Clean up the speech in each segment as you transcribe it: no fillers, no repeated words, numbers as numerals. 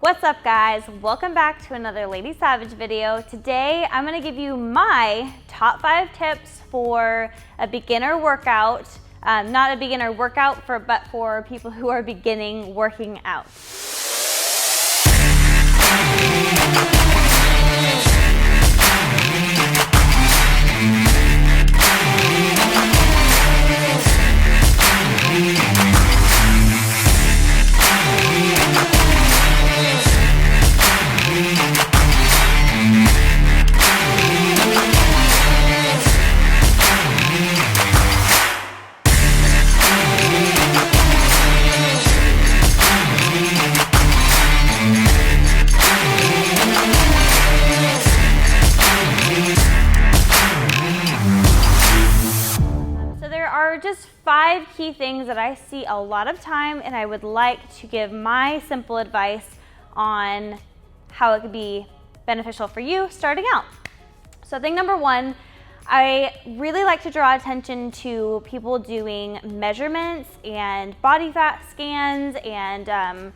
What's up guys? Welcome back to another Lady Savage video. Today I'm going to give you my top 5 tips for a beginner workout. Not a beginner workout, but for people who are beginning working out. Just 5 key things that I see a lot of time, and I would like to give my simple advice on how it could be beneficial for you starting out. So thing number 1, I really like to draw attention to people doing measurements and body fat scans and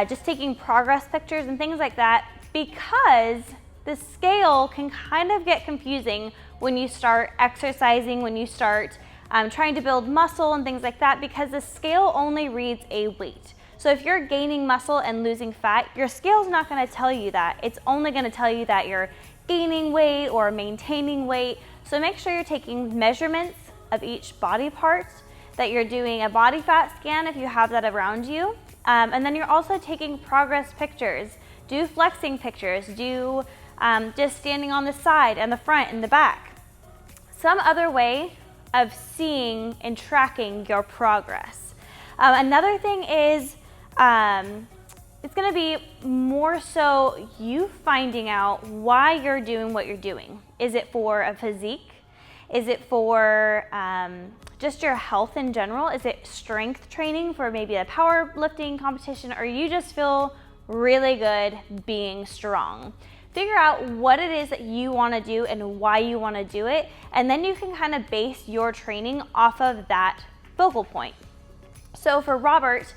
just taking progress pictures and things like that, because the scale can kind of get confusing when you start exercising, when you start trying to build muscle and things like that, because the scale only reads a weight. So if you're gaining muscle and losing fat, your scale's not going to tell you that. It's only going to tell you that you're gaining weight or maintaining weight. So make sure you're taking measurements of each body part, that you're doing a body fat scan if you have that around you, and then you're also taking progress pictures. Do flexing pictures, do just standing on the side and the front and the back. Some other way of seeing and tracking your progress. Another thing is it's going to be more so you finding out why you're doing what you're doing. Is it for a physique? Is it for just your health in general? Is it strength training for maybe a powerlifting competition, or you just feel really good being strong? Figure out what it is that you want to do and why you want to do it, and then you can kind of base your training off of that focal point. So for Robert,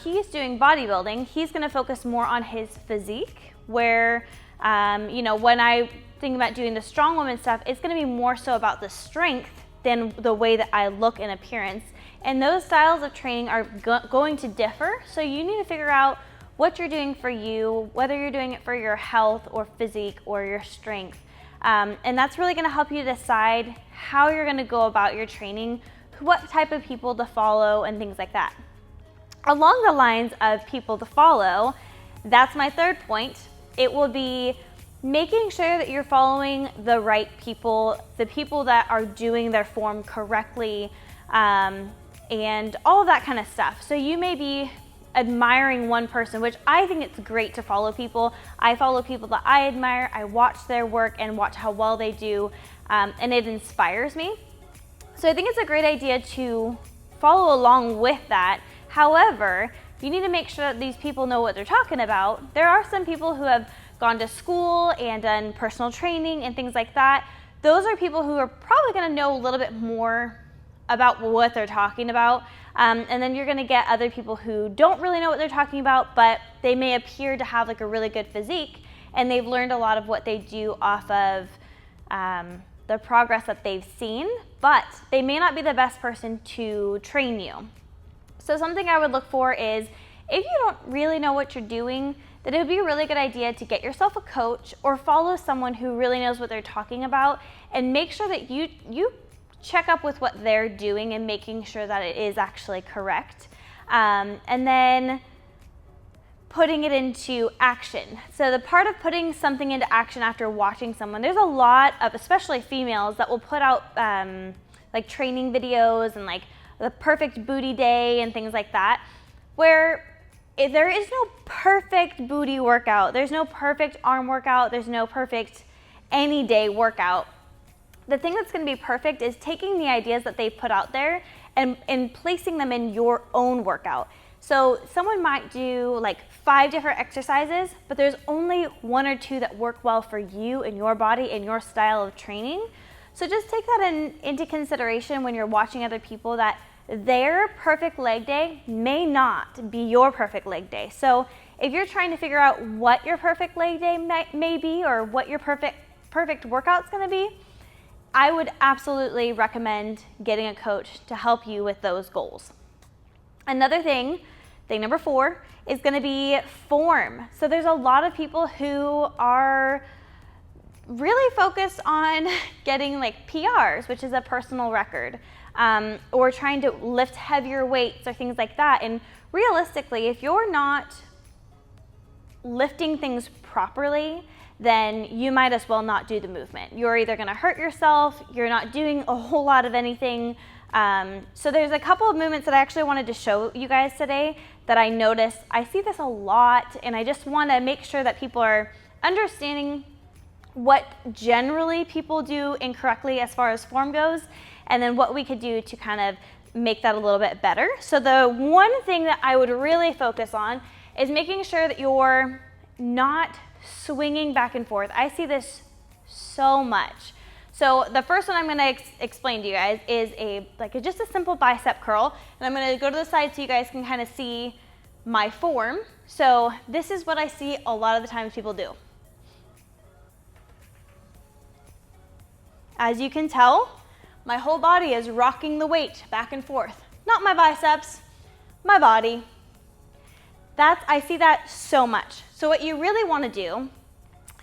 he's doing bodybuilding. He's going to focus more on his physique, where when I think about doing the strong woman stuff, it's going to be more so about the strength than the way that I look in appearance. And those styles of training are going to differ, so you need to figure out what you're doing for you, whether you're doing it for your health or physique or your strength. And that's really gonna help you decide how you're gonna go about your training, what type of people to follow and things like that. Along the lines of people to follow, that's my third point. It will be making sure that you're following the right people, the people that are doing their form correctly, and all of that kind of stuff. So you may be admiring one person, which I think it's great to follow people. I follow people that I admire. I watch their work and watch how well they do, and it inspires me. So I think it's a great idea to follow along with that. However, you need to make sure that these people know what they're talking about. There are some people who have gone to school and done personal training and things like that. Those are people who are probably going to know a little bit more about what they're talking about. And then you're going to get other people who don't really know what they're talking about, but they may appear to have like a really good physique, and they've learned a lot of what they do off of the progress that they've seen, but they may not be the best person to train you. So something I would look for is, if you don't really know what you're doing, then it would be a really good idea to get yourself a coach or follow someone who really knows what they're talking about, and make sure that you check up with what they're doing and making sure that it is actually correct. And then putting it into action. So the part of putting something into action after watching someone, there's a lot of, especially females, that will put out like training videos and like the perfect booty day and things like that, where there is no perfect booty workout. There's no perfect arm workout. There's no perfect any day workout. The thing that's going to be perfect is taking the ideas that they put out there and placing them in your own workout. So someone might do like 5 different exercises, but there's only 1 or 2 that work well for you and your body and your style of training. So just take that into consideration when you're watching other people, that their perfect leg day may not be your perfect leg day. So if you're trying to figure out what your perfect leg day may be or what your perfect workout's gonna be, I would absolutely recommend getting a coach to help you with those goals. Another thing number 4, is gonna be form. So there's a lot of people who are really focused on getting like PRs, which is a personal record, or trying to lift heavier weights or things like that. And realistically, if you're not lifting things properly, then you might as well not do the movement. You're either gonna hurt yourself, you're not doing a whole lot of anything. So there's a couple of movements that I actually wanted to show you guys today that I noticed. I see this a lot, and I just wanna make sure that people are understanding what generally people do incorrectly as far as form goes, and then what we could do to kind of make that a little bit better. So the one thing that I would really focus on is making sure that you're not swinging back and forth. I see this so much. So the first one I'm gonna explain to you guys is just a simple bicep curl. And I'm gonna go to the side so you guys can kind of see my form. So this is what I see a lot of the times people do. As you can tell, my whole body is rocking the weight back and forth. Not my biceps, my body. I see that so much. So what you really want to do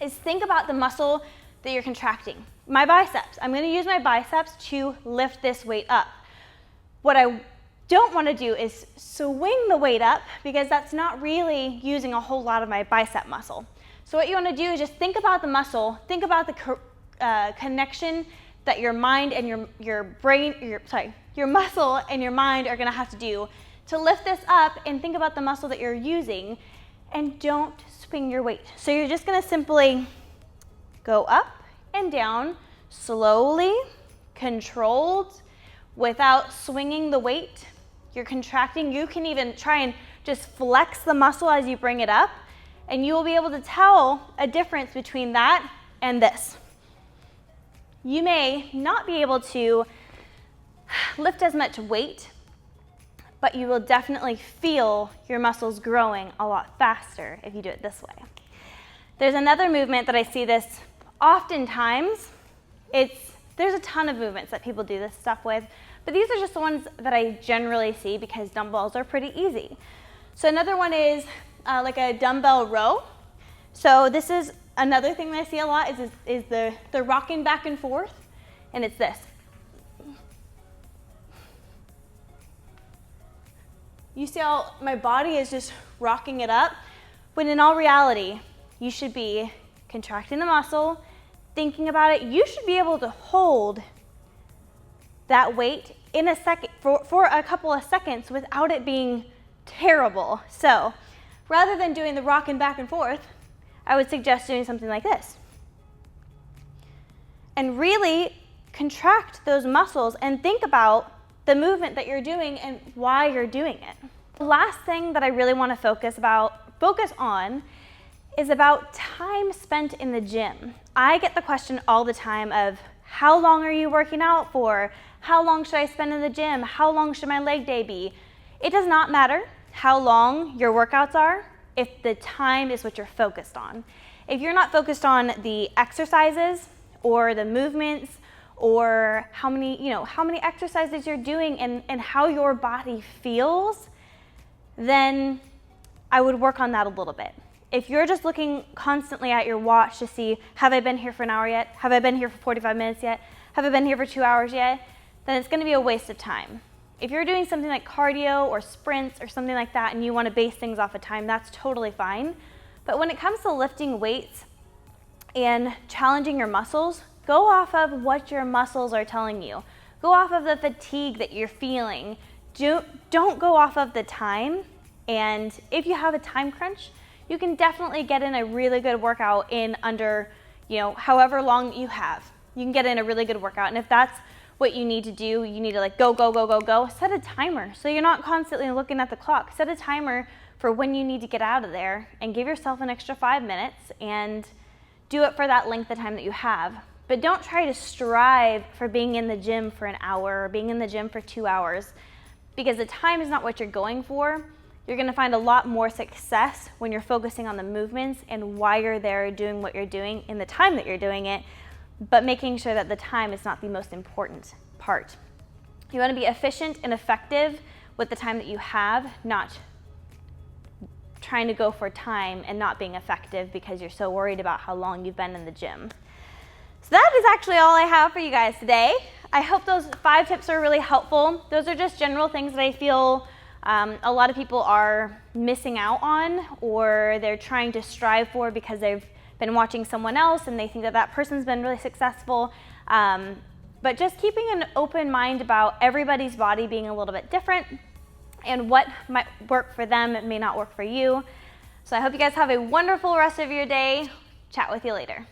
is think about the muscle that you're contracting. My biceps. I'm going to use my biceps to lift this weight up. What I don't want to do is swing the weight up, because that's not really using a whole lot of my bicep muscle. So what you want to do is just think about the muscle, think about the connection that your mind and your muscle and your mind are going to have to do to lift this up, and think about the muscle that you're using, and don't swing your weight. So you're just going to simply go up and down slowly, controlled, without swinging the weight. You're contracting. You can even try and just flex the muscle as you bring it up, and you will be able to tell a difference between that and this. You may not be able to lift as much weight, but you will definitely feel your muscles growing a lot faster if you do it this way. There's another movement that I see this oftentimes. There's a ton of movements that people do this stuff with, but these are just the ones that I generally see because dumbbells are pretty easy. So another one is like a dumbbell row. So this is another thing that I see a lot is the rocking back and forth, and it's this. You see how my body is just rocking it up? When in all reality, you should be contracting the muscle, thinking about it. You should be able to hold that weight in a second for a couple of seconds without it being terrible. So rather than doing the rocking back and forth, I would suggest doing something like this. And really contract those muscles and think about the movement that you're doing and why you're doing it. The last thing that I really want to focus on is about time spent in the gym. I get the question all the time of, how long are you working out for? How long should I spend in the gym? How long should my leg day be? It does not matter how long your workouts are if the time is what you're focused on. If you're not focused on the exercises or the movements or how many exercises you're doing and how your body feels, then I would work on that a little bit. If you're just looking constantly at your watch to see, have I been here for an hour yet? Have I been here for 45 minutes yet? Have I been here for 2 hours yet? Then it's gonna be a waste of time. If you're doing something like cardio or sprints or something like that and you wanna base things off of time, that's totally fine. But when it comes to lifting weights and challenging your muscles, go off of what your muscles are telling you. Go off of the fatigue that you're feeling. Don't go off of the time. And if you have a time crunch, you can definitely get in a really good workout in under, however long you have. You can get in a really good workout. And if that's what you need to do, you need to go. Set a timer so you're not constantly looking at the clock. Set a timer for when you need to get out of there and give yourself an extra 5 minutes and do it for that length of time that you have. But don't try to strive for being in the gym for an hour or being in the gym for 2 hours, because the time is not what you're going for. You're gonna find a lot more success when you're focusing on the movements and why you're there doing what you're doing in the time that you're doing it, but making sure that the time is not the most important part. You wanna be efficient and effective with the time that you have, not trying to go for time and not being effective because you're so worried about how long you've been in the gym. So that is actually all I have for you guys today. I hope those 5 tips are really helpful. Those are just general things that I feel a lot of people are missing out on, or they're trying to strive for because they've been watching someone else and they think that that person's been really successful. But just keeping an open mind about everybody's body being a little bit different and what might work for them, it may not work for you. So I hope you guys have a wonderful rest of your day. Chat with you later.